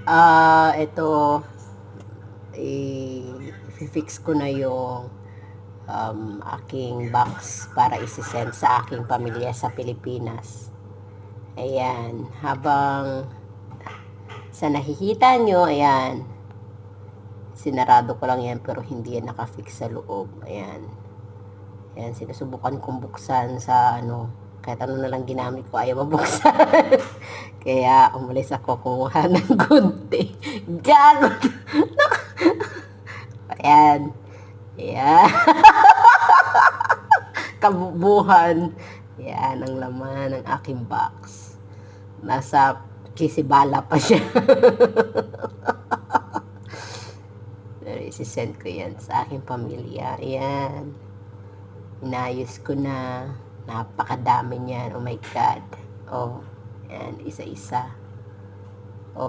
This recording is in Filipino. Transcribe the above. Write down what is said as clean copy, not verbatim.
Ito, i-fix ko na yung aking box para isi-send sa aking pamilya sa Pilipinas. Ayan, habang sa nakikita nyo, ayan, sinarado ko lang yan pero hindi yan nakafix sa loob. Ayan. Ayan, sinusubukan kong buksan sa kahit ano na lang ginamit ko, ayaw mabuksan. Kaya umalis ako kumuha ng gunting. Gago! Ayan. Ayan. Kabubuhan. Ayan ang laman ng aking box. Nasa kisibala pa siya. Pero isi-send ko yan sa aking pamilya. Ayan. Inayos ko na. Napakadami niyan. Oh my God. Oh, ayan, isa-isa.